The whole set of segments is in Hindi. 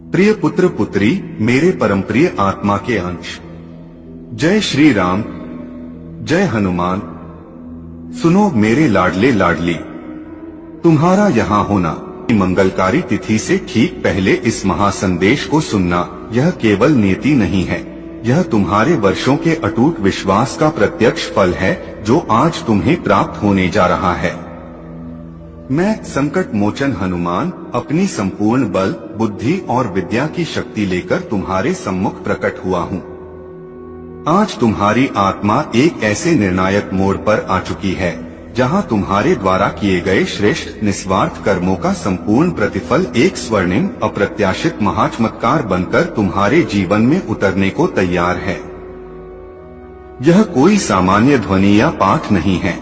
प्रिय पुत्र पुत्री, मेरे परम प्रिय आत्मा के अंश, जय श्री राम, जय हनुमान। सुनो मेरे लाडले लाडली, तुम्हारा यहाँ होना मंगलकारी तिथि से ठीक पहले इस महासंदेश को सुनना, यह केवल नियति नहीं है, यह तुम्हारे वर्षों के अटूट विश्वास का प्रत्यक्ष फल है जो आज तुम्हें प्राप्त होने जा रहा है। मैं संकट मोचन हनुमान अपनी संपूर्ण बल, बुद्धि और विद्या की शक्ति लेकर तुम्हारे सम्मुख प्रकट हुआ हूँ। आज तुम्हारी आत्मा एक ऐसे निर्णायक मोड़ पर आ चुकी है जहाँ तुम्हारे द्वारा किए गए श्रेष्ठ निस्वार्थ कर्मों का संपूर्ण प्रतिफल एक स्वर्णिम अप्रत्याशित महाचमत्कार बनकर तुम्हारे जीवन में उतरने को तैयार है। यह कोई सामान्य ध्वनि या पाठ नहीं है,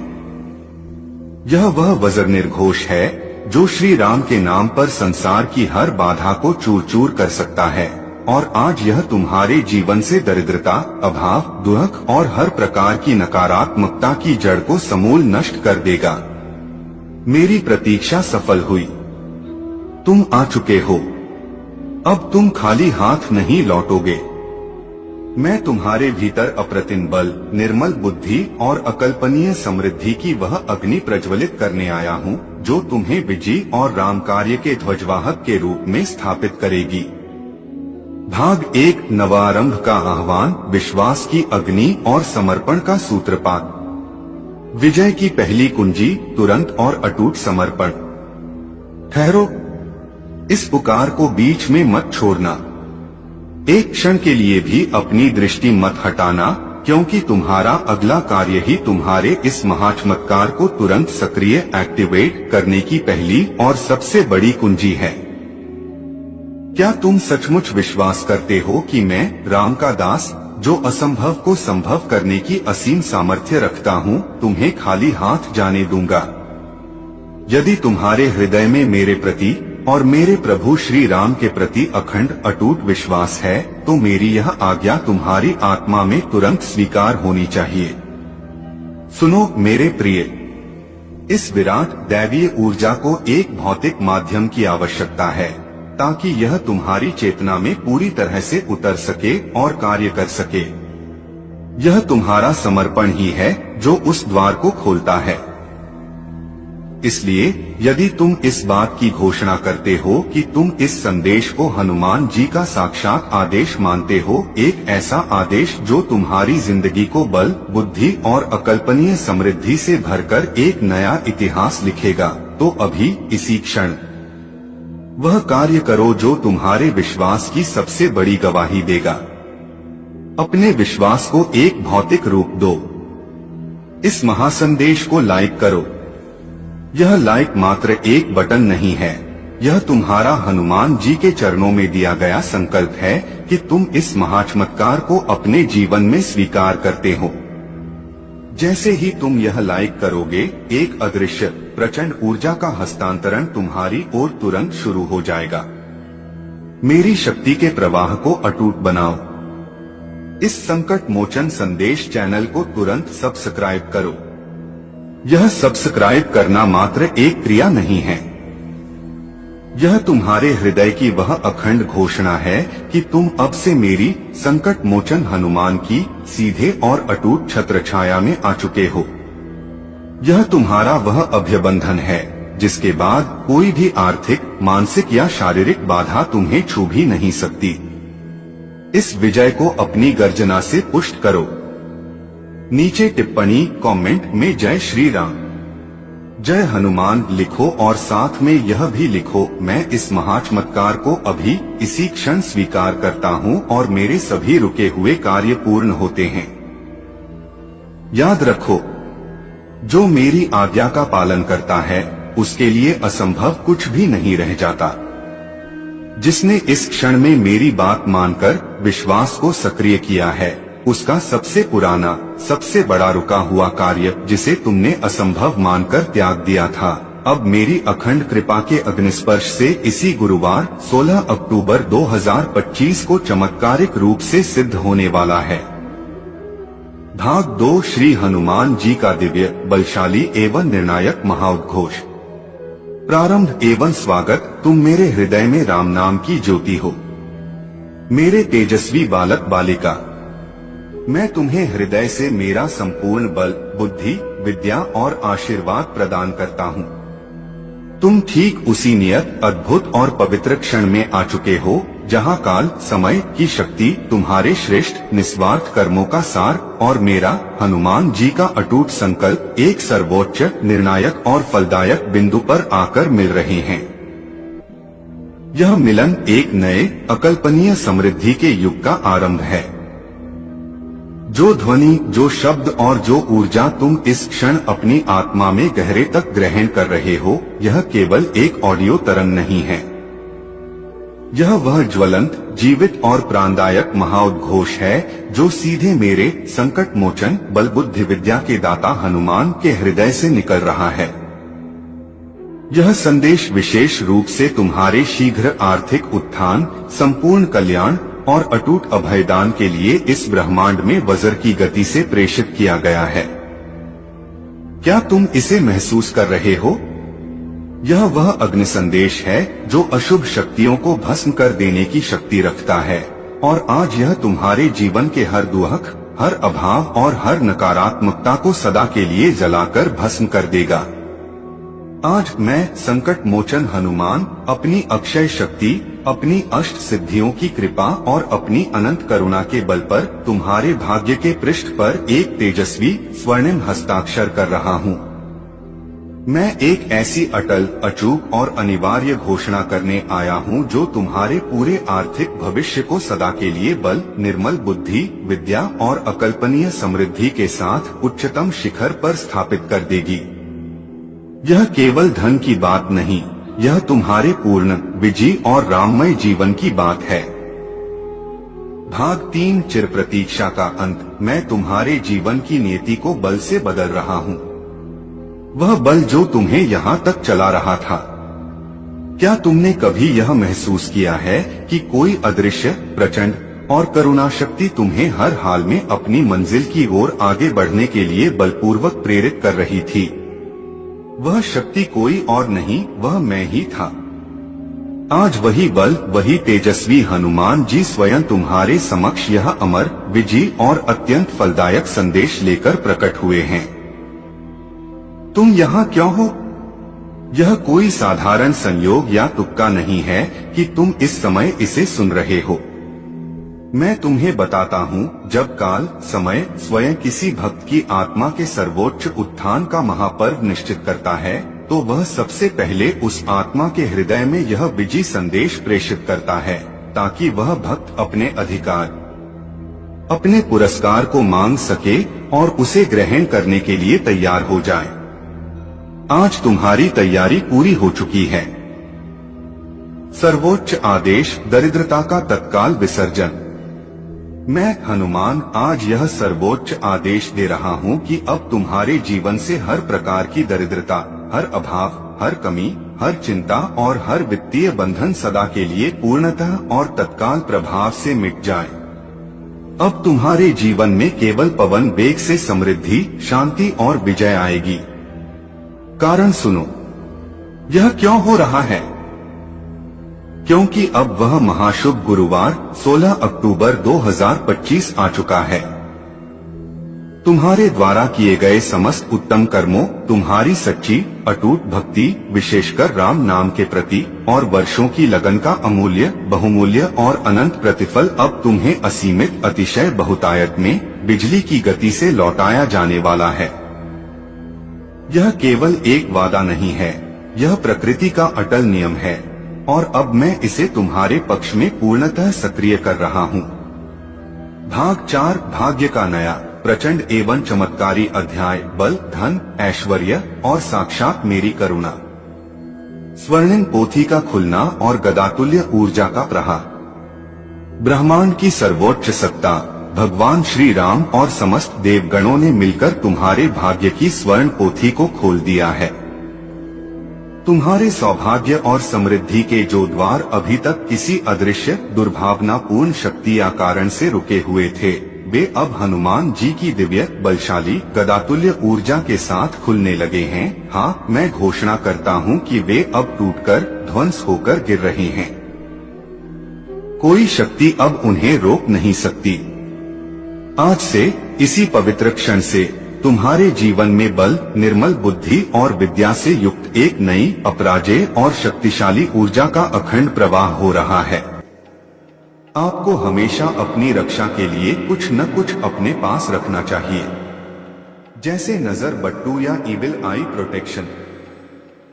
यह वह वज्र निर्घोष है जो श्री राम के नाम पर संसार की हर बाधा को चूर चूर कर सकता है। और आज यह तुम्हारे जीवन से दरिद्रता, अभाव, दुख और हर प्रकार की नकारात्मकता की जड़ को समूल नष्ट कर देगा। मेरी प्रतीक्षा सफल हुई, तुम आ चुके हो, अब तुम खाली हाथ नहीं लौटोगे। मैं तुम्हारे भीतर अप्रतिम बल, निर्मल बुद्धि और अकल्पनीय समृद्धि की वह अग्नि प्रज्वलित करने आया हूँ जो तुम्हें विजय और राम कार्य के ध्वजवाहक के रूप में स्थापित करेगी। भाग 1, नवारंभ का आह्वान, विश्वास की अग्नि और समर्पण का सूत्रपात। विजय की पहली कुंजी, तुरंत और अटूट समर्पण। ठहरो, इस पुकार को बीच में मत छोड़ना, एक क्षण के लिए भी अपनी दृष्टि मत हटाना, क्योंकि तुम्हारा अगला कार्य ही तुम्हारे इस महाचमत्कार को तुरंत सक्रिय एक्टिवेट करने की पहली और सबसे बड़ी कुंजी है। क्या तुम सचमुच विश्वास करते हो कि मैं राम का दास, जो असंभव को संभव करने की असीम सामर्थ्य रखता हूँ, तुम्हें खाली हाथ जाने दूंगा? यदि तुम्हारे हृदय में मेरे प्रति और मेरे प्रभु श्री राम के प्रति अखंड अटूट विश्वास है, तो मेरी यह आज्ञा तुम्हारी आत्मा में तुरंत स्वीकार होनी चाहिए। सुनो मेरे प्रिय, इस विराट दैवीय ऊर्जा को एक भौतिक माध्यम की आवश्यकता है ताकि यह तुम्हारी चेतना में पूरी तरह से उतर सके और कार्य कर सके। यह तुम्हारा समर्पण ही है जो उस द्वार को खोलता है। इसलिए यदि तुम इस बात की घोषणा करते हो कि तुम इस संदेश को हनुमान जी का साक्षात आदेश मानते हो, एक ऐसा आदेश जो तुम्हारी जिंदगी को बल, बुद्धि और अकल्पनीय समृद्धि से भरकर एक नया इतिहास लिखेगा, तो अभी इसी क्षण वह कार्य करो जो तुम्हारे विश्वास की सबसे बड़ी गवाही देगा। अपने विश्वास को एक भौतिक रूप दो। इस महासंदेश को लाइक करो। यह लाइक मात्र एक बटन नहीं है, यह तुम्हारा हनुमान जी के चरणों में दिया गया संकल्प है कि तुम इस महाचमत्कार को अपने जीवन में स्वीकार करते हो। जैसे ही तुम यह लाइक करोगे, एक अदृश्य प्रचंड ऊर्जा का हस्तांतरण तुम्हारी ओर तुरंत शुरू हो जाएगा। मेरी शक्ति के प्रवाह को अटूट बनाओ। इस संकट मोचन संदेश चैनल को तुरंत सब्सक्राइब करो। यह सब्सक्राइब करना मात्र एक क्रिया नहीं है, यह तुम्हारे हृदय की वह अखंड घोषणा है कि तुम अब से मेरी संकट मोचन हनुमान की सीधे और अटूट छत्रछाया में आ चुके हो। यह तुम्हारा वह अभ्यबंधन है जिसके बाद कोई भी आर्थिक, मानसिक या शारीरिक बाधा तुम्हें छू भी नहीं सकती। इस विजय को अपनी गर्जना से पुष्ट करो। नीचे टिप्पणी कमेंट में जय श्री राम, जय हनुमान लिखो और साथ में यह भी लिखो, मैं इस महाचमत्कार को अभी इसी क्षण स्वीकार करता हूँ और मेरे सभी रुके हुए कार्य पूर्ण होते हैं। याद रखो, जो मेरी आज्ञा का पालन करता है उसके लिए असंभव कुछ भी नहीं रह जाता। जिसने इस क्षण में मेरी बात मानकर विश्वास को सक्रिय किया है, उसका सबसे पुराना, सबसे बड़ा रुका हुआ कार्य जिसे तुमने असंभव मानकर त्याग दिया था, अब मेरी अखंड कृपा के अग्निस्पर्श से इसी गुरुवार 16 अक्टूबर 2025 को चमत्कारिक रूप से सिद्ध होने वाला है। भाग 2, श्री हनुमान जी का दिव्य, बलशाली एवं निर्णायक महाउद्घोष। प्रारंभ एवं स्वागत। तुम मेरे हृदय में राम नाम की ज्योति हो। मेरे तेजस्वी बालक बालिका, मैं तुम्हें हृदय से मेरा संपूर्ण बल, बुद्धि, विद्या और आशीर्वाद प्रदान करता हूँ। तुम ठीक उसी नियत, अद्भुत और पवित्र क्षण में आ चुके हो जहाँ काल, समय की शक्ति तुम्हारे श्रेष्ठ निस्वार्थ कर्मों का सार और मेरा हनुमान जी का अटूट संकल्प एक सर्वोच्च, निर्णायक और फलदायक बिंदु पर आकर मिल रहे हैं। यह मिलन एक नए, अकल्पनीय समृद्धि के युग का आरंभ है। जो ध्वनि, जो शब्द और जो ऊर्जा तुम इस क्षण अपनी आत्मा में गहरे तक ग्रहण कर रहे हो, यह केवल एक ऑडियो तरंग नहीं है। यह वह ज्वलंत, जीवित और प्राणदायक महाउद्घोष है जो सीधे मेरे संकट मोचन, बल, बुद्धि, विद्या के दाता हनुमान के हृदय से निकल रहा है। यह संदेश विशेष रूप से तुम्हारे शीघ्र आर्थिक उत्थान, संपूर्ण कल्याण और अटूट अभयदान के लिए इस ब्रह्मांड में वज्र की गति से प्रेषित किया गया है। क्या तुम इसे महसूस कर रहे हो? यह वह अग्नि संदेश है जो अशुभ शक्तियों को भस्म कर देने की शक्ति रखता है और आज यह तुम्हारे जीवन के हर दुख, हर अभाव और हर नकारात्मकता को सदा के लिए जलाकर भस्म कर देगा। आज मैं संकट मोचन हनुमान अपनी अक्षय शक्ति, अपनी अष्ट सिद्धियों की कृपा और अपनी अनंत करुणा के बल पर तुम्हारे भाग्य के पृष्ठ पर एक तेजस्वी स्वर्णिम हस्ताक्षर कर रहा हूँ। मैं एक ऐसी अटल, अचूक और अनिवार्य घोषणा करने आया हूँ जो तुम्हारे पूरे आर्थिक भविष्य को सदा के लिए बल, निर्मल बुद्धि, विद्या और अकल्पनीय समृद्धि के साथ उच्चतम शिखर पर स्थापित कर देगी। यह केवल धन की बात नहीं, यह तुम्हारे पूर्ण, विजयी और राममय जीवन की बात है। भाग 3, चिर प्रतीक्षा का अंत। मैं तुम्हारे जीवन की नियति को बल से बदल रहा हूँ। वह बल जो तुम्हें यहाँ तक चला रहा था। क्या तुमने कभी यह महसूस किया है कि कोई अदृश्य, प्रचंड और करुणा शक्ति तुम्हें हर हाल में अपनी मंजिल की ओर आगे बढ़ने के लिए बलपूर्वक प्रेरित कर रही थी? वह शक्ति कोई और नहीं, वह मैं ही था। आज वही बल, वही तेजस्वी हनुमान जी स्वयं तुम्हारे समक्ष यह अमर, विजयी और अत्यंत फलदायक संदेश लेकर प्रकट हुए हैं। तुम यहाँ क्यों हो? यह कोई साधारण संयोग या तुक्का नहीं है कि तुम इस समय इसे सुन रहे हो। मैं तुम्हें बताता हूँ, जब काल, समय स्वयं किसी भक्त की आत्मा के सर्वोच्च उत्थान का महापर्व निश्चित करता है, तो वह सबसे पहले उस आत्मा के हृदय में यह विजयी संदेश प्रेषित करता है, ताकि वह भक्त अपने अधिकार, अपने पुरस्कार को मांग सके और उसे ग्रहण करने के लिए तैयार हो जाए। आज तुम्हारी तैयारी पूरी हो चुकी है। सर्वोच्च आदेश, दरिद्रता का तत्काल विसर्जन। मैं हनुमान आज यह सर्वोच्च आदेश दे रहा हूँ कि अब तुम्हारे जीवन से हर प्रकार की दरिद्रता, हर अभाव, हर कमी, हर चिंता और हर वित्तीय बंधन सदा के लिए पूर्णतः और तत्काल प्रभाव से मिट जाए। अब तुम्हारे जीवन में केवल पवन वेग से समृद्धि, शांति और विजय आएगी। कारण सुनो, यह क्यों हो रहा है? क्योंकि अब वह महाशुभ गुरुवार 16 अक्टूबर 2025 आ चुका है। तुम्हारे द्वारा किए गए समस्त उत्तम कर्मों, तुम्हारी सच्ची, अटूट भक्ति, विशेषकर राम नाम के प्रति और वर्षों की लगन का अमूल्य, बहुमूल्य और अनंत प्रतिफल अब तुम्हें असीमित, अतिशय बहुतायत में बिजली की गति से लौटाया जाने वाला है। यह केवल एक वादा नहीं है, यह प्रकृति का अटल नियम है और अब मैं इसे तुम्हारे पक्ष में पूर्णतः सक्रिय कर रहा हूँ। भाग 4, भाग्य का नया, प्रचंड एवं चमत्कारी अध्याय। बल, धन, ऐश्वर्य और साक्षात मेरी करुणा। स्वर्णिम पोथी का खुलना और गदातुल्य ऊर्जा का प्रहार। ब्रह्मांड की सर्वोच्च सत्ता, भगवान श्री राम और समस्त देवगणों ने मिलकर तुम्हारे भाग्य की स्वर्ण पोथी को खोल दिया है। तुम्हारे सौभाग्य और समृद्धि के जो द्वार अभी तक किसी अदृश्य, दुर्भावनापूर्ण शक्ति या कारण से रुके हुए थे, वे अब हनुमान जी की दिव्य, बलशाली, गदातुल्य ऊर्जा के साथ खुलने लगे हैं। हाँ, मैं घोषणा करता हूँ कि वे अब टूटकर, ध्वंस होकर गिर रहे हैं। कोई शक्ति अब उन्हें रोक नहीं सकती। आज से, इसी पवित्र क्षण से, तुम्हारे जीवन में बल, निर्मल बुद्धि और विद्या से युक्त एक नई, अपराजेय और शक्तिशाली ऊर्जा का अखंड प्रवाह हो रहा है। आपको हमेशा अपनी रक्षा के लिए कुछ न कुछ अपने पास रखना चाहिए, जैसे नजर बट्टू या इविल आई प्रोटेक्शन।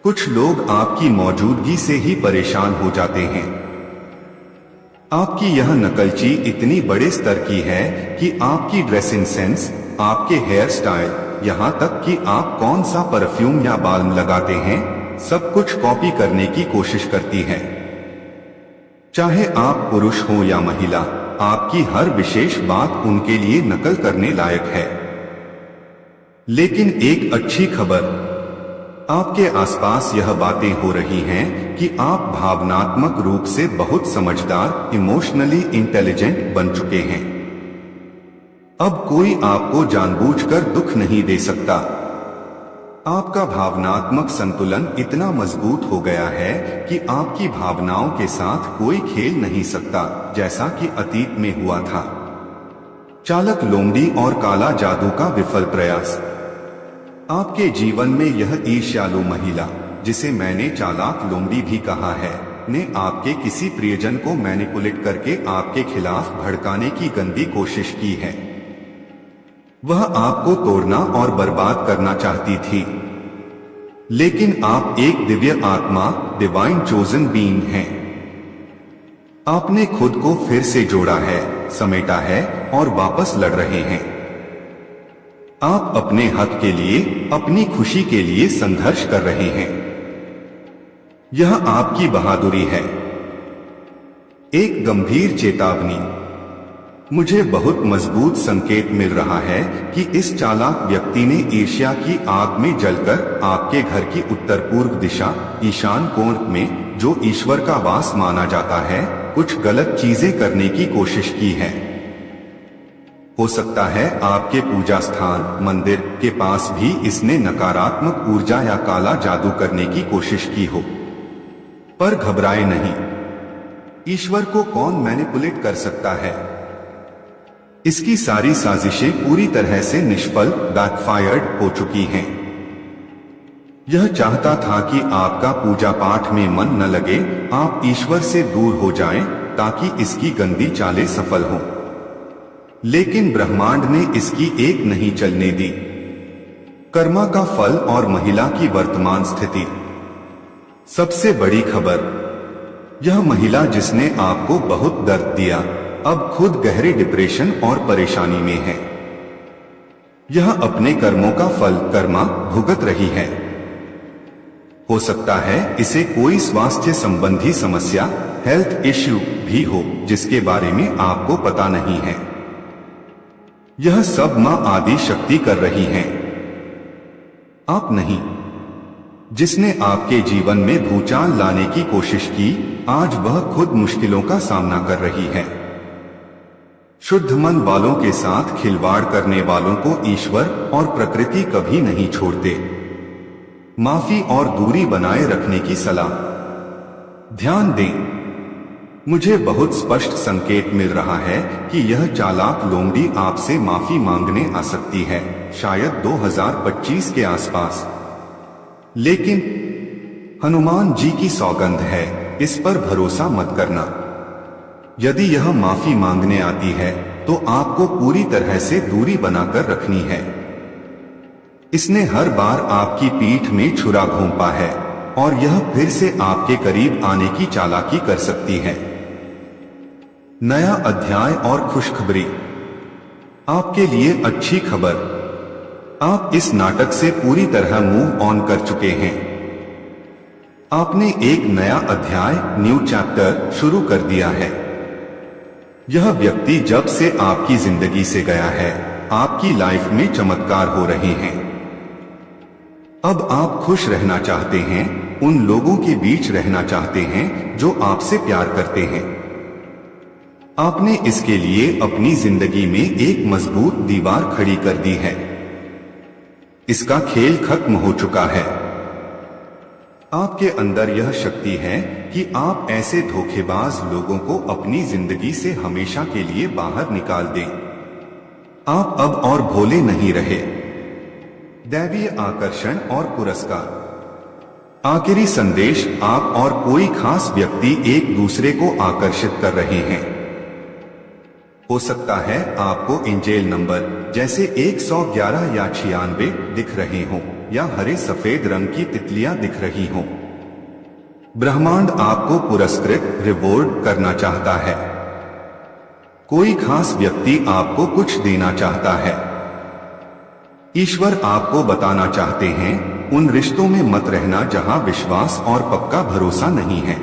कुछ लोग आपकी मौजूदगी से ही परेशान हो जाते हैं। आपकी यह नकलची इतनी बड़े स्तर की है कि आपकी ड्रेसिंग सेंस, आपके हेयर स्टाइल, यहाँ तक कि आप कौन सा परफ्यूम या बाल्म लगाते हैं, सब कुछ कॉपी करने की कोशिश करती है। चाहे आप पुरुष हो या महिला, आपकी हर विशेष बात उनके लिए नकल करने लायक है। लेकिन एक अच्छी खबर, आपके आसपास यह बातें हो रही हैं कि आप भावनात्मक रूप से बहुत समझदार, इमोशनली इंटेलिजेंट बन चुके हैं। अब कोई आपको जानबूझकर दुख नहीं दे सकता। आपका भावनात्मक संतुलन इतना मजबूत हो गया है कि आपकी भावनाओं के साथ कोई खेल नहीं सकता, जैसा कि अतीत में हुआ था। चालाक लोमड़ी और काला जादू का विफल प्रयास। आपके जीवन में यह ईर्ष्यालु महिला, जिसे मैंने चालाक लोमड़ी भी कहा है, ने आपके किसी प्रियजन को मैनिपुलेट करके आपके खिलाफ भड़काने की गंदी कोशिश की है। वह आपको तोड़ना और बर्बाद करना चाहती थी। लेकिन आप एक दिव्य आत्मा, डिवाइन चोजन बीइंग हैं। आपने खुद को फिर से जोड़ा है, समेटा है और वापस लड़ रहे हैं। आप अपने हक के लिए, अपनी खुशी के लिए संघर्ष कर रहे हैं। यह आपकी बहादुरी है। एक गंभीर चेतावनी। मुझे बहुत मजबूत संकेत मिल रहा है कि इस चालाक व्यक्ति ने ईर्ष्या की आग में जलकर आपके घर की उत्तर पूर्व दिशा, ईशान कोण में, जो ईश्वर का वास माना जाता है, कुछ गलत चीजें करने की कोशिश की है। हो सकता है आपके पूजा स्थान, मंदिर के पास भी इसने नकारात्मक ऊर्जा या काला जादू करने की कोशिश की हो। पर घबराए नहीं। ईश्वर को कौन मैनिपुलेट कर सकता है? इसकी सारी साजिशें पूरी तरह से निष्फल, बैकफायर्ड हो चुकी हैं। यह चाहता था कि आपका पूजा पाठ में मन न लगे, आप ईश्वर से दूर हो जाएं, ताकि इसकी गंदी चालें सफल हों। लेकिन ब्रह्मांड ने इसकी एक नहीं चलने दी। कर्मा का फल और महिला की वर्तमान स्थिति। सबसे बड़ी खबर, यह महिला जिसने आपको बहुत दर्द दिया, अब खुद गहरे डिप्रेशन और परेशानी में है। यह अपने कर्मों का फल, कर्मा, भुगत रही है। हो सकता है इसे कोई स्वास्थ्य संबंधी समस्या, हेल्थ इश्यू भी हो, जिसके बारे में आपको पता नहीं है। यह सब मां आदि शक्ति कर रही हैं, आप नहीं। जिसने आपके जीवन में भूचाल लाने की कोशिश की, आज वह खुद मुश्किलों का सामना कर रही है। शुद्ध मन वालों के साथ खिलवाड़ करने वालों को ईश्वर और प्रकृति कभी नहीं छोड़ते। माफी और दूरी बनाए रखने की सलाह। ध्यान दें, मुझे बहुत स्पष्ट संकेत मिल रहा है कि यह चालाक लोमड़ी आपसे माफी मांगने आ सकती है, शायद 2025 के आसपास। लेकिन हनुमान जी की सौगंध है, इस पर भरोसा मत करना। यदि यह माफी मांगने आती है, तो आपको पूरी तरह से दूरी बनाकर रखनी है। इसने हर बार आपकी पीठ में छुरा घोंपा है और यह फिर से आपके करीब आने की चालाकी कर सकती है। नया अध्याय और खुशखबरी। आपके लिए अच्छी खबर, आप इस नाटक से पूरी तरह मूव ऑन कर चुके हैं। आपने एक नया अध्याय, न्यू चैप्टर शुरू कर दिया है। यह व्यक्ति जब से आपकी जिंदगी से गया है, आपकी लाइफ में चमत्कार हो रहे हैं। अब आप खुश रहना चाहते हैं, उन लोगों के बीच रहना चाहते हैं जो आपसे प्यार करते हैं। आपने इसके लिए अपनी जिंदगी में एक मजबूत दीवार खड़ी कर दी है। इसका खेल खत्म हो चुका है। आपके अंदर यह शक्ति है कि आप ऐसे धोखेबाज लोगों को अपनी जिंदगी से हमेशा के लिए बाहर निकाल दें। आप अब और भोले नहीं रहे। दैवीय आकर्षण और पुरस्कार। आखिरी संदेश, आप और कोई खास व्यक्ति एक दूसरे को आकर्षित कर रहे हैं। हो सकता है आपको एंजेल नंबर जैसे 111 या 96 दिख रहे हों या हरे सफेद रंग की तितलियां दिख रही हों। ब्रह्मांड आपको पुरस्कृत रिवॉर्ड करना चाहता है। कोई खास व्यक्ति आपको कुछ देना चाहता है। ईश्वर आपको बताना चाहते हैं, उन रिश्तों में मत रहना जहां विश्वास और पक्का भरोसा नहीं है।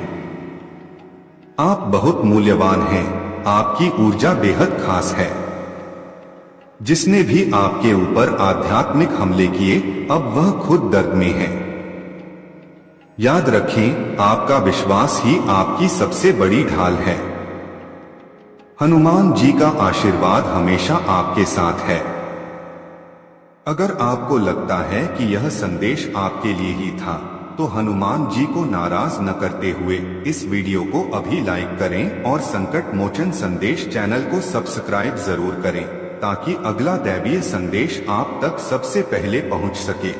आप बहुत मूल्यवान हैं। आपकी ऊर्जा बेहद खास है। जिसने भी आपके ऊपर आध्यात्मिक हमले किए, अब वह खुद दर्द में है। याद रखें, आपका विश्वास ही आपकी सबसे बड़ी ढाल है। हनुमान जी का आशीर्वाद हमेशा आपके साथ है। अगर आपको लगता है कि यह संदेश आपके लिए ही था, तो हनुमान जी को नाराज न करते हुए इस वीडियो को अभी लाइक करें और संकट मोचन संदेश चैनल को सब्सक्राइब जरूर करें, ताकि अगला दैवीय संदेश आप तक सबसे पहले पहुंच सके।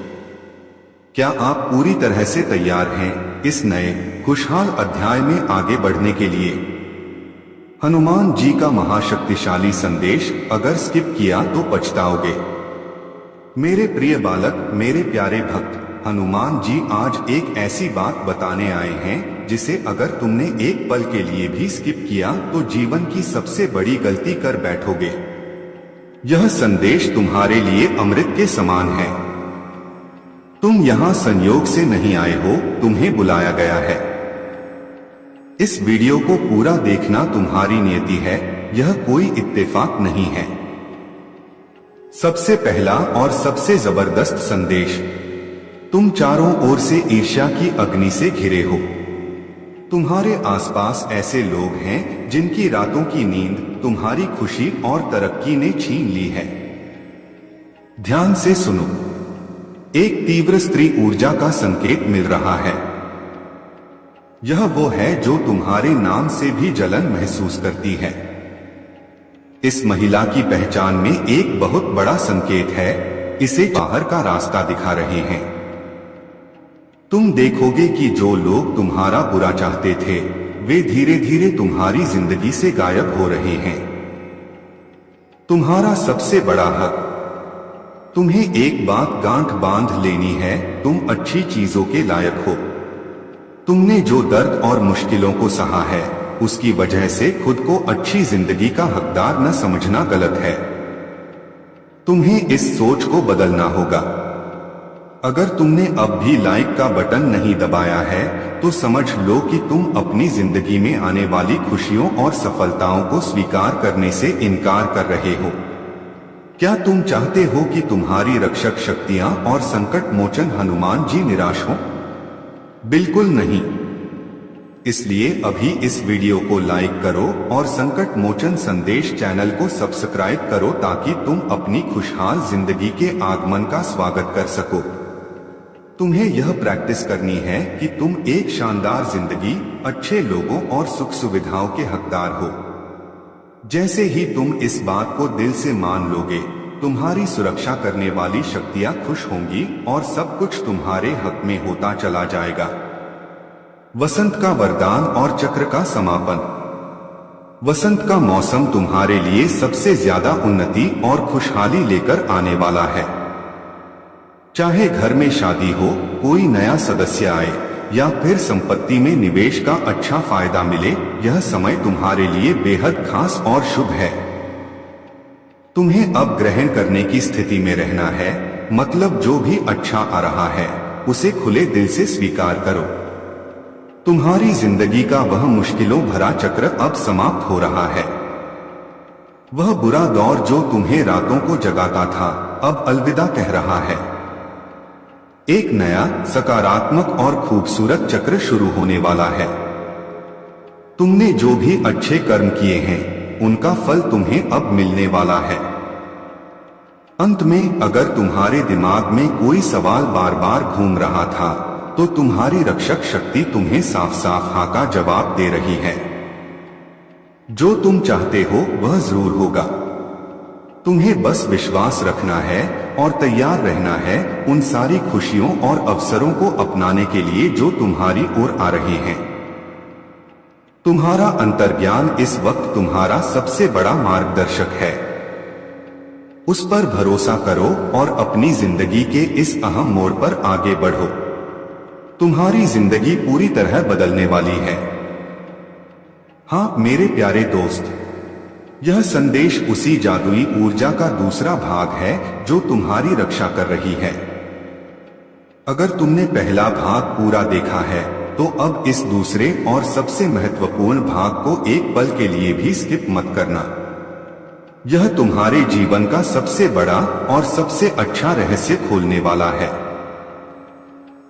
क्या आप पूरी तरह से तैयार हैं इस नए खुशहाल अध्याय में आगे बढ़ने के लिए? हनुमान जी का महाशक्तिशाली संदेश अगर स्किप किया तो पछताओगे। मेरे प्रिय बालक, मेरे प्यारे भक्त, हनुमान जी आज एक ऐसी बात बताने आए हैं जिसे अगर तुमने एक पल के लिए भी स्किप किया तो जीवन की सबसे बड़ी गलती कर बैठोगे। यह संदेश तुम्हारे लिए अमृत के समान है। तुम यहाँ संयोग से नहीं आए हो, तुम्हें बुलाया गया है। इस वीडियो को पूरा देखना तुम्हारी नियति है, यह कोई इत्तेफाक नहीं है। सबसे पहला और सबसे जबरदस्त संदेश, तुम चारों ओर से ईर्ष्या की अग्नि से घिरे हो। तुम्हारे आसपास ऐसे लोग हैं जिनकी रातों की नींद तुम्हारी खुशी और तरक्की ने छीन ली है। ध्यान से सुनो, एक तीव्र स्त्री ऊर्जा का संकेत मिल रहा है। यह वो है जो तुम्हारे नाम से भी जलन महसूस करती है। इस महिला की पहचान में एक बहुत बड़ा संकेत है, इसे बाहर का रास्ता दिखा रहे हैं। तुम देखोगे कि जो लोग तुम्हारा बुरा चाहते थे, वे धीरे धीरे तुम्हारी जिंदगी से गायब हो रहे हैं। तुम्हारा सबसे बड़ा हक, तुम्हें एक बात गांठ बांध लेनी है, तुम अच्छी चीजों के लायक हो। तुमने जो दर्द और मुश्किलों को सहा है, उसकी वजह से खुद को अच्छी जिंदगी का हकदार न समझना गलत है। तुम्हें इस सोच को बदलना होगा। अगर तुमने अब भी लाइक का बटन नहीं दबाया है, तो समझ लो कि तुम अपनी जिंदगी में आने वाली खुशियों और सफलताओं को स्वीकार करने से इनकार कर रहे हो। क्या तुम चाहते हो कि तुम्हारी रक्षक शक्तियां और संकट मोचन हनुमान जी निराश हो? बिल्कुल नहीं। इसलिए अभी इस वीडियो को लाइक करो और संकट मोचन संदेश चैनल को सब्सक्राइब करो, ताकि तुम अपनी खुशहाल जिंदगी के आगमन का स्वागत कर सको। तुम्हें यह प्रैक्टिस करनी है कि तुम एक शानदार जिंदगी, अच्छे लोगों और सुख सुविधाओं के हकदार हो। जैसे ही तुम इस बात को दिल से मान लोगे, तुम्हारी सुरक्षा करने वाली शक्तियां खुश होंगी और सब कुछ तुम्हारे हक में होता चला जाएगा। वसंत का वरदान और चक्र का समापन। वसंत का मौसम तुम्हारे लिए सबसे ज्यादा उन्नति और खुशहाली लेकर आने वाला है। चाहे घर में शादी हो, कोई नया सदस्य आए या फिर संपत्ति में निवेश का अच्छा फायदा मिले, यह समय तुम्हारे लिए बेहद खास और शुभ है। तुम्हें अब ग्रहण करने की स्थिति में रहना है, मतलब जो भी अच्छा आ रहा है उसे खुले दिल से स्वीकार करो। तुम्हारी जिंदगी का वह मुश्किलों भरा चक्र अब समाप्त हो रहा है। वह बुरा दौर जो तुम्हें रातों को जगाता था, अब अलविदा कह रहा है। एक नया सकारात्मक और खूबसूरत चक्र शुरू होने वाला है। तुमने जो भी अच्छे कर्म किए हैं, उनका फल तुम्हें अब मिलने वाला है। अंत में, अगर तुम्हारे दिमाग में कोई सवाल बार बार घूम रहा था, तो तुम्हारी रक्षक शक्ति तुम्हें साफ साफ हाँ का जवाब दे रही है। जो तुम चाहते हो वह जरूर होगा। तुम्हें बस विश्वास रखना है और तैयार रहना है उन सारी खुशियों और अवसरों को अपनाने के लिए जो तुम्हारी ओर आ रहे हैं। तुम्हारा अंतर्ज्ञान इस वक्त तुम्हारा सबसे बड़ा मार्गदर्शक है। उस पर भरोसा करो और अपनी जिंदगी के इस अहम मोड़ पर आगे बढ़ो। तुम्हारी जिंदगी पूरी तरह बदलने वाली है। हाँ मेरे प्यारे दोस्त, यह संदेश उसी जादुई ऊर्जा का दूसरा भाग है जो तुम्हारी रक्षा कर रही है। अगर तुमने पहला भाग पूरा देखा है तो अब इस दूसरे और सबसे महत्वपूर्ण भाग को एक पल के लिए भी स्किप मत करना। यह तुम्हारे जीवन का सबसे बड़ा और सबसे अच्छा रहस्य खोलने वाला है।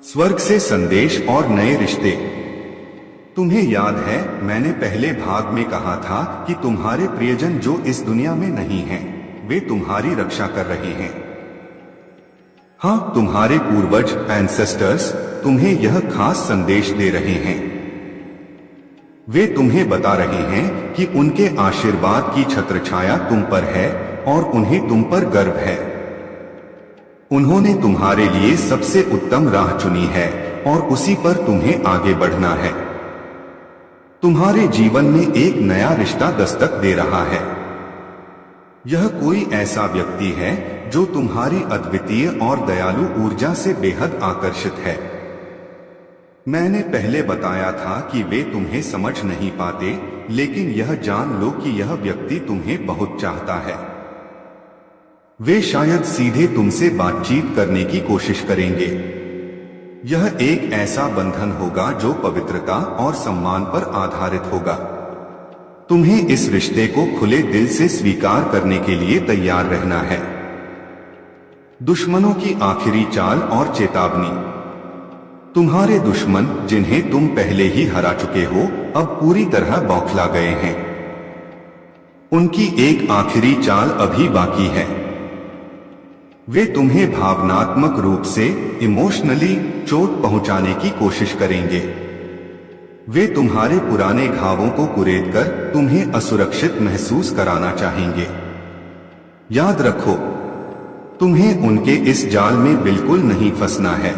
स्वर्ग से संदेश और नए रिश्ते। तुम्हें याद है मैंने पहले भाग में कहा था कि तुम्हारे प्रियजन जो इस दुनिया में नहीं हैं, वे तुम्हारी रक्षा कर रहे हैं। हाँ, तुम्हारे पूर्वज एंसेस्टर्स तुम्हें यह खास संदेश दे रहे हैं। वे तुम्हें बता रहे हैं कि उनके आशीर्वाद की छत्रछाया तुम पर है और उन्हें तुम पर गर्व है। उन्होंने तुम्हारे लिए सबसे उत्तम राह चुनी है और उसी पर तुम्हें आगे बढ़ना है। तुम्हारे जीवन में एक नया रिश्ता दस्तक दे रहा है। यह कोई ऐसा व्यक्ति है जो तुम्हारी अद्वितीय और दयालु ऊर्जा से बेहद आकर्षित है। मैंने पहले बताया था कि वे तुम्हें समझ नहीं पाते, लेकिन यह जान लो कि यह व्यक्ति तुम्हें बहुत चाहता है। वे शायद सीधे तुमसे बातचीत करने की कोशिश करेंगे। यह एक ऐसा बंधन होगा जो पवित्रता और सम्मान पर आधारित होगा। तुम्हें इस रिश्ते को खुले दिल से स्वीकार करने के लिए तैयार रहना है। दुश्मनों की आखिरी चाल और चेतावनी। तुम्हारे दुश्मन जिन्हें तुम पहले ही हरा चुके हो अब पूरी तरह बौखला गए हैं। उनकी एक आखिरी चाल अभी बाकी है। वे तुम्हें भावनात्मक रूप से इमोशनली चोट पहुंचाने की कोशिश करेंगे। वे तुम्हारे पुराने घावों को कुरेदकर तुम्हें असुरक्षित महसूस कराना चाहेंगे। याद रखो, तुम्हें उनके इस जाल में बिल्कुल नहीं फंसना है।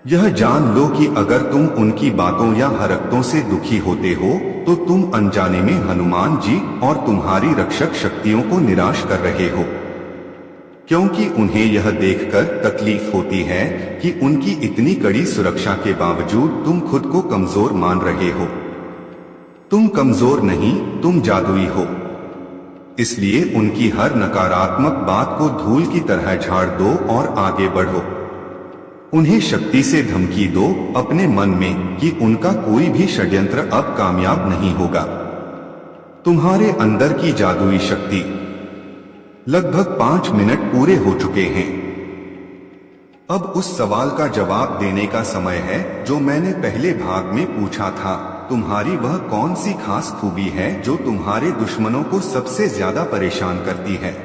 यह जान लो कि अगर तुम उनकी बातों या हरकतों से दुखी होते हो तो तुम अनजाने में हनुमान जी और तुम्हारी रक्षक शक्तियों को निराश कर रहे हो, क्योंकि उन्हें यह देखकर तकलीफ होती है कि उनकी इतनी कड़ी सुरक्षा के बावजूद तुम खुद को कमजोर मान रहे हो। तुम कमजोर नहीं, तुम जादुई हो। इसलिए उनकी हर नकारात्मक बात को धूल की तरह झाड़ दो और आगे बढ़ो। उन्हें शक्ति से धमकी दो अपने मन में कि उनका कोई भी षड्यंत्र अब कामयाब नहीं होगा। तुम्हारे अंदर की जादुई शक्ति। लगभग 5 मिनट पूरे हो चुके हैं। अब उस सवाल का जवाब देने का समय है जो मैंने पहले भाग में पूछा था। तुम्हारी वह कौन सी खास खूबी है जो तुम्हारे दुश्मनों को सबसे ज्यादा परेशान करती है?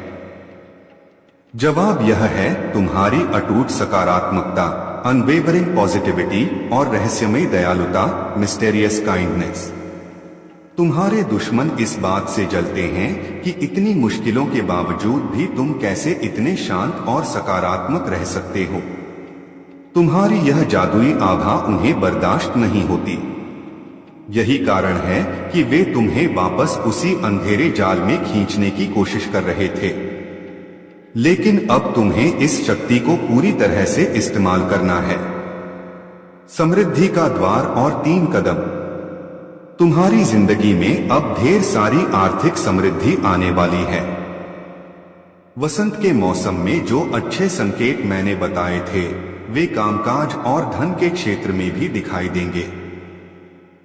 जवाब यह है तुम्हारी अटूट सकारात्मकता, अनवेवरिंग पॉजिटिविटी और रहस्यमय दयालुता, मिस्टेरियस काइंडनेस। तुम्हारे दुश्मन इस बात से जलते हैं कि इतनी मुश्किलों के बावजूद भी तुम कैसे इतने शांत और सकारात्मक रह सकते हो। तुम्हारी यह जादुई आभा उन्हें बर्दाश्त नहीं होती। यही कारण है कि वे तुम्हें वापस उसी अंधेरे जाल में खींचने की कोशिश कर रहे थे। लेकिन अब तुम्हें इस शक्ति को पूरी तरह से इस्तेमाल करना है। समृद्धि का द्वार और 3 कदम। तुम्हारी जिंदगी में अब ढेर सारी आर्थिक समृद्धि आने वाली है। वसंत के मौसम में जो अच्छे संकेत मैंने बताए थे वे कामकाज और धन के क्षेत्र में भी दिखाई देंगे।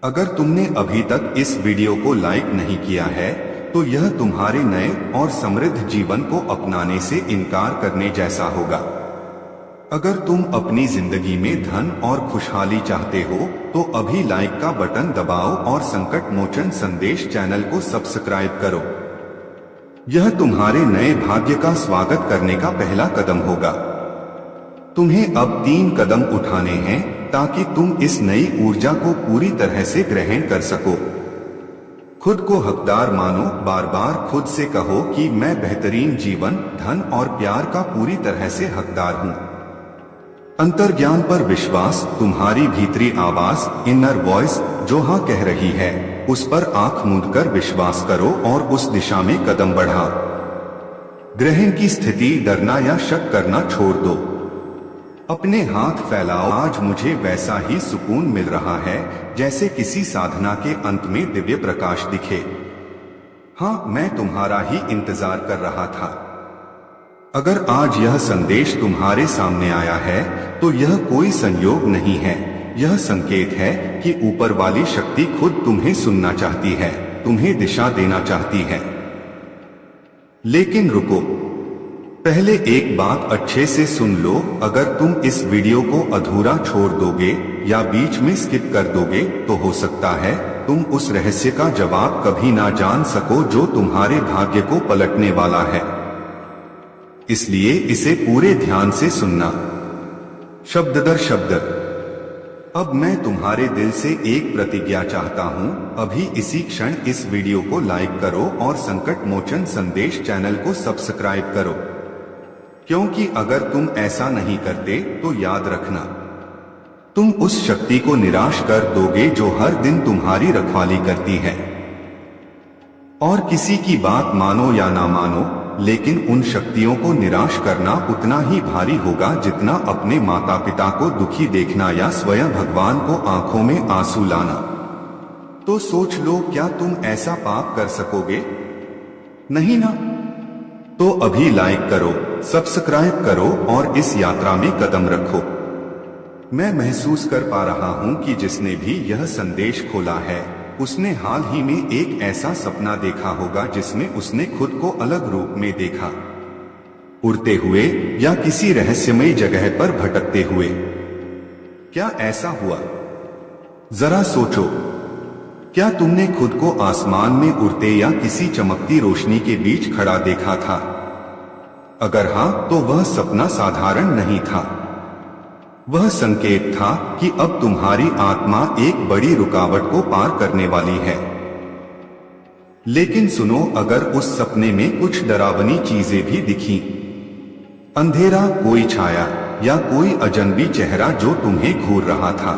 अगर तुमने अभी तक इस वीडियो को लाइक नहीं किया है तो यह तुम्हारे नए और समृद्ध जीवन को अपनाने से इनकार करने जैसा होगा। अगर तुम अपनी जिंदगी में धन और खुशहाली चाहते हो तो अभी लाइक का बटन दबाओ और संकट मोचन संदेश चैनल को सब्सक्राइब करो। यह तुम्हारे नए भाग्य का स्वागत करने का पहला कदम होगा। तुम्हें अब 3 कदम उठाने हैं ताकि तुम इस नई ऊर्जा को पूरी तरह से ग्रहण कर सको। खुद को हकदार मानो। बार बार खुद से कहो कि मैं बेहतरीन जीवन, धन और प्यार का पूरी तरह से हकदार हूँ। अंतर्ज्ञान पर विश्वास। तुम्हारी भीतरी आवाज, इनर वॉइस जो हाँ कह रही है, उस पर आंख मूंदकर विश्वास करो और उस दिशा में कदम बढ़ा। ग्रहण की स्थिति, डरना या शक करना छोड़ दो। अपने हाथ फैलाओ। आज मुझे वैसा ही सुकून मिल रहा है जैसे किसी साधना के अंत में दिव्य प्रकाश दिखे। हाँ, मैं तुम्हारा ही इंतजार कर रहा था। अगर आज यह संदेश तुम्हारे सामने आया है तो यह कोई संयोग नहीं है, यह संकेत है कि ऊपर वाली शक्ति खुद तुम्हें सुनना चाहती है, तुम्हें दिशा देना चाहती है। लेकिन रुको, पहले एक बात अच्छे से सुन लो। अगर तुम इस वीडियो को अधूरा छोड़ दोगे या बीच में स्किप कर दोगे तो हो सकता है तुम उस रहस्य का जवाब कभी ना जान सको जो तुम्हारे भाग्य को पलटने वाला है। इसलिए इसे पूरे ध्यान से सुनना, शब्द दर शब्द। अब मैं तुम्हारे दिल से एक प्रतिज्ञा चाहता हूँ। अभी इसी क्षण इस वीडियो को लाइक करो और संकट मोचन संदेश चैनल को सब्सक्राइब करो, क्योंकि अगर तुम ऐसा नहीं करते तो याद रखना, तुम उस शक्ति को निराश कर दोगे जो हर दिन तुम्हारी रखवाली करती है। और किसी की बात मानो या ना मानो, लेकिन उन शक्तियों को निराश करना उतना ही भारी होगा जितना अपने माता पिता को दुखी देखना या स्वयं भगवान को आंखों में आंसू लाना। तो सोच लो, क्या तुम ऐसा पाप कर सकोगे? नहीं ना? तो अभी लाइक करो, सब्सक्राइब करो और इस यात्रा में कदम रखो। मैं महसूस कर पा रहा हूं कि जिसने भी यह संदेश खोला है उसने हाल ही में एक ऐसा सपना देखा होगा जिसमें उसने खुद को अलग रूप में देखा, उड़ते हुए या किसी रहस्यमयी जगह पर भटकते हुए। क्या ऐसा हुआ? जरा सोचो, क्या तुमने खुद को आसमान में उड़ते या किसी चमकती रोशनी के बीच खड़ा देखा था? अगर हां, तो वह सपना साधारण नहीं था। वह संकेत था कि अब तुम्हारी आत्मा एक बड़ी रुकावट को पार करने वाली है। लेकिन सुनो, अगर उस सपने में कुछ डरावनी चीजें भी दिखी, अंधेरा, कोई छाया या कोई अजनबी चेहरा जो तुम्हें घूर रहा था,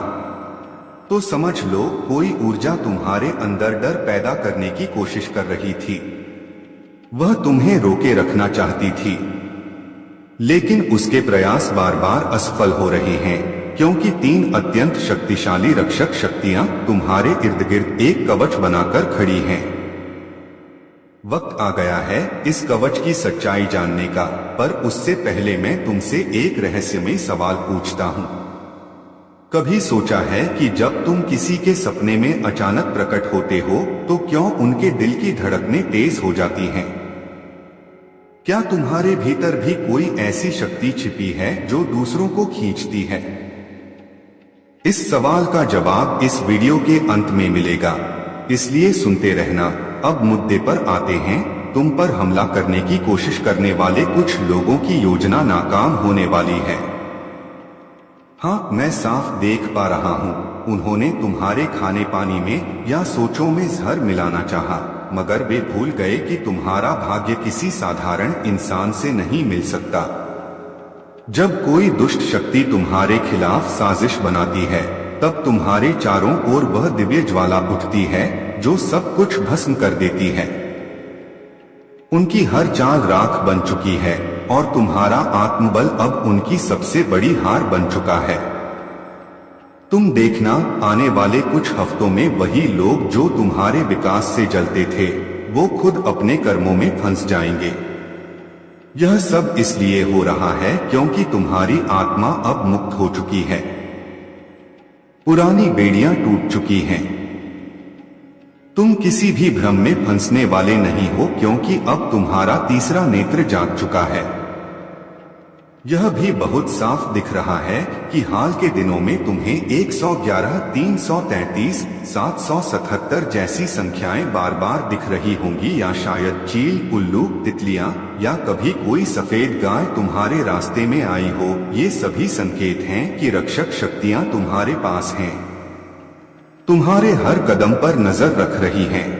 तो समझ लो कोई ऊर्जा तुम्हारे अंदर डर पैदा करने की कोशिश कर रही थी। वह तुम्हें रोके रखना चाहती थी, लेकिन उसके प्रयास बार बार असफल हो रहे हैं, क्योंकि 3 अत्यंत शक्तिशाली रक्षक शक्तियां तुम्हारे इर्द गिर्द एक कवच बनाकर खड़ी हैं। वक्त आ गया है इस कवच की सच्चाई जानने का, पर उससे पहले मैं तुमसे एक रहस्यमय सवाल पूछता हूं। कभी सोचा है कि जब तुम किसी के सपने में अचानक प्रकट होते हो तो क्यों उनके दिल की धड़कनें तेज हो जाती हैं? क्या तुम्हारे भीतर भी कोई ऐसी शक्ति छिपी है जो दूसरों को खींचती है? इस सवाल का जवाब इस वीडियो के अंत में मिलेगा, इसलिए सुनते रहना। अब मुद्दे पर आते हैं। तुम पर हमला करने की कोशिश करने वाले कुछ लोगों की योजना नाकाम होने वाली है। हाँ, मैं साफ देख पा रहा हूँ। उन्होंने तुम्हारे खाने पानी में या सोचों में जहर मिलाना चाहा, मगर वे भूल गए कि तुम्हारा भाग्य किसी साधारण इंसान से नहीं मिल सकता। जब कोई दुष्ट शक्ति तुम्हारे खिलाफ साजिश बनाती है, तब तुम्हारे चारों ओर वह दिव्य ज्वाला उठती है जो सब कुछ भस्म कर देती है। उनकी हर चाल राख बन चुकी है और तुम्हारा आत्मबल अब उनकी सबसे बड़ी हार बन चुका है। तुम देखना, आने वाले कुछ हफ्तों में वही लोग जो तुम्हारे विकास से जलते थे, वो खुद अपने कर्मों में फंस जाएंगे। यह सब इसलिए हो रहा है क्योंकि तुम्हारी आत्मा अब मुक्त हो चुकी है। पुरानी बेड़ियां टूट चुकी हैं। तुम किसी भी भ्रम में फंसने वाले नहीं हो, क्योंकि अब तुम्हारा तीसरा नेत्र जाग चुका है। यह भी बहुत साफ दिख रहा है कि हाल के दिनों में तुम्हें 111, 333, 777 जैसी संख्याएं बार बार दिख रही होंगी, या शायद चील, उल्लू, तितलियां या कभी कोई सफेद गाय तुम्हारे रास्ते में आई हो। ये सभी संकेत हैं कि रक्षक शक्तियां तुम्हारे पास हैं, तुम्हारे हर कदम पर नजर रख रही हैं।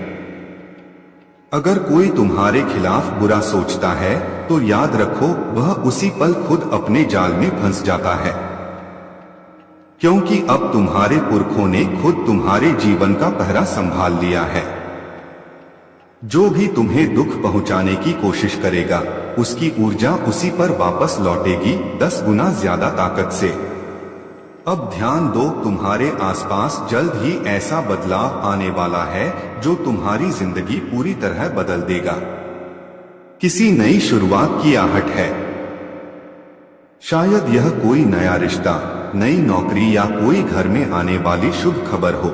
अगर कोई तुम्हारे खिलाफ बुरा सोचता है तो याद रखो वह उसी पल खुद अपने जाल में फंस जाता है, क्योंकि अब तुम्हारे पुरखों ने खुद तुम्हारे जीवन का पहरा संभाल लिया है। जो भी तुम्हें दुख पहुंचाने की कोशिश करेगा उसकी ऊर्जा उसी पर वापस लौटेगी 10 गुना ज्यादा ताकत से। अब ध्यान दो, तुम्हारे आसपास जल्द ही ऐसा बदलाव आने वाला है जो तुम्हारी जिंदगी पूरी तरह बदल देगा। किसी नई शुरुआत की आहट है। शायद यह कोई नया रिश्ता, नई नौकरी या कोई घर में आने वाली शुभ खबर हो।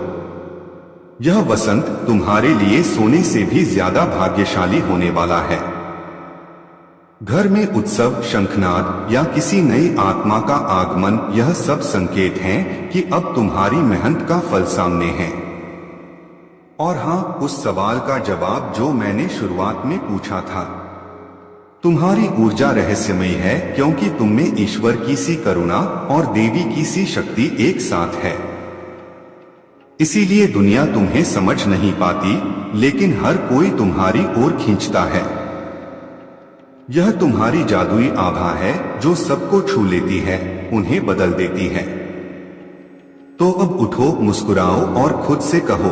यह वसंत तुम्हारे लिए सोने से भी ज्यादा भाग्यशाली होने वाला है। घर में उत्सव, शंखनाद या किसी नई आत्मा का आगमन, यह सब संकेत हैं कि अब तुम्हारी मेहनत का फल सामने है। और हाँ, उस सवाल का जवाब जो मैंने शुरुआत में पूछा था, तुम्हारी ऊर्जा रहस्यमयी है क्योंकि तुममें ईश्वर की सी करुणा और देवी की सी शक्ति एक साथ है। इसीलिए दुनिया तुम्हें समझ नहीं पाती, लेकिन हर कोई तुम्हारी ओर खींचता है। यह तुम्हारी जादुई आभा है जो सबको छू लेती है, उन्हें बदल देती है। तो अब उठो, मुस्कुराओ और खुद से कहो,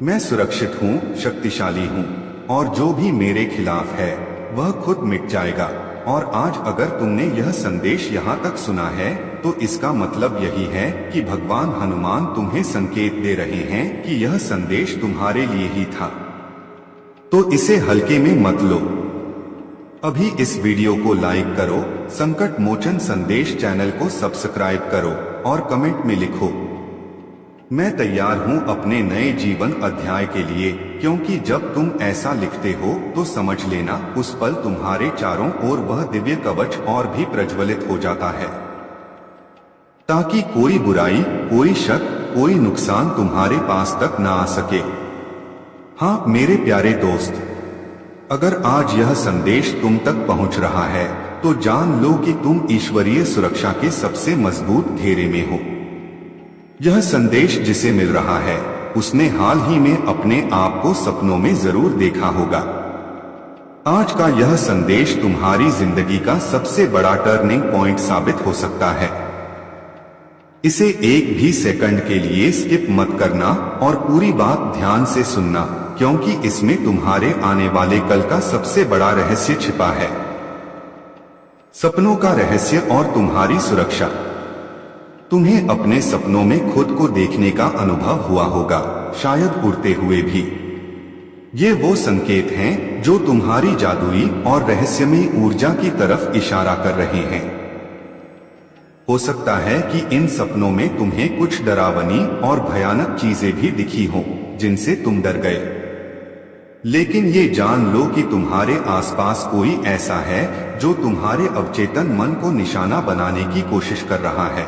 मैं सुरक्षित हूँ, शक्तिशाली हूँ, और जो भी मेरे खिलाफ है वह खुद मिट जाएगा। और आज अगर तुमने यह संदेश यहाँ तक सुना है तो इसका मतलब यही है कि भगवान हनुमान तुम्हें संकेत दे रहे हैं कि यह संदेश तुम्हारे लिए ही था। तो इसे हल्के में मत लो। अभी इस वीडियो को लाइक करो, संकट मोचन संदेश चैनल को सब्सक्राइब करो और कमेंट में लिखो, मैं तैयार हूं अपने नए जीवन अध्याय के लिए। क्योंकि जब तुम ऐसा लिखते हो तो समझ लेना उस पल तुम्हारे चारों ओर वह दिव्य कवच और भी प्रज्वलित हो जाता है, ताकि कोई बुराई, कोई शक, कोई नुकसान तुम्हारे पास तक ना आ सके। हाँ मेरे प्यारे दोस्त, अगर आज यह संदेश तुम तक पहुंच रहा है तो जान लो कि तुम ईश्वरीय सुरक्षा के सबसे मजबूत घेरे में हो। यह संदेश जिसे मिल रहा है उसने हाल ही में अपने आप को सपनों में जरूर देखा होगा। आज का यह संदेश तुम्हारी जिंदगी का सबसे बड़ा टर्निंग पॉइंट साबित हो सकता है। इसे एक भी सेकंड के लिए स्किप मत करना और पूरी बात ध्यान से सुनना, क्योंकि इसमें तुम्हारे आने वाले कल का सबसे बड़ा रहस्य छिपा है। सपनों का रहस्य और तुम्हारी सुरक्षा। तुम्हें अपने सपनों में खुद को देखने का अनुभव हुआ होगा, शायद उड़ते हुए भी। ये वो संकेत हैं जो तुम्हारी जादुई और रहस्यमयी ऊर्जा की तरफ इशारा कर रहे हैं। हो सकता है कि इन सपनों में तुम्हें कुछ डरावनी और भयानक चीजें भी दिखी हों जिनसे तुम डर गए, लेकिन ये जान लो कि तुम्हारे आसपास कोई ऐसा है जो तुम्हारे अवचेतन मन को निशाना बनाने की कोशिश कर रहा है।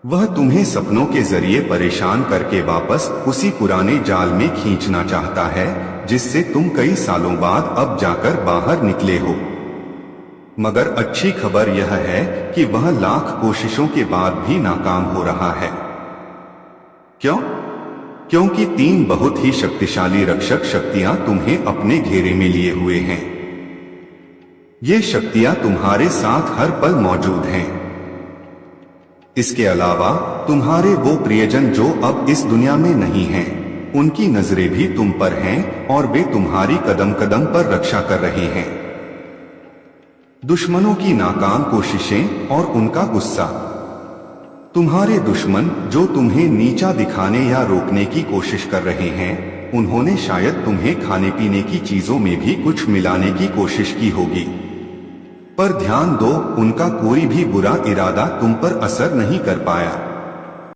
वह तुम्हें सपनों के जरिए परेशान करके वापस उसी पुराने जाल में खींचना चाहता है जिससे तुम कई सालों बाद अब जाकर बाहर निकले हो। मगर अच्छी खबर यह है कि वह लाख कोशिशों के बाद भी नाकाम हो रहा है। क्यों? क्योंकि 3 बहुत ही शक्तिशाली रक्षक शक्तियां तुम्हें अपने घेरे में लिए हुए हैं। ये शक्तियां तुम्हारे साथ हर पल मौजूद हैं। इसके अलावा तुम्हारे वो प्रियजन जो अब इस दुनिया में नहीं हैं, उनकी नजरें भी तुम पर हैं और वे तुम्हारी कदम कदम पर रक्षा कर रहे हैं। दुश्मनों की नाकाम कोशिशें और उनका गुस्सा। तुम्हारे दुश्मन जो तुम्हें नीचा दिखाने या रोकने की कोशिश कर रहे हैं, उन्होंने शायद तुम्हें खाने पीने की चीजों में भी कुछ मिलाने की कोशिश की होगी, पर ध्यान दो, उनका कोई भी बुरा इरादा तुम पर असर नहीं कर पाया।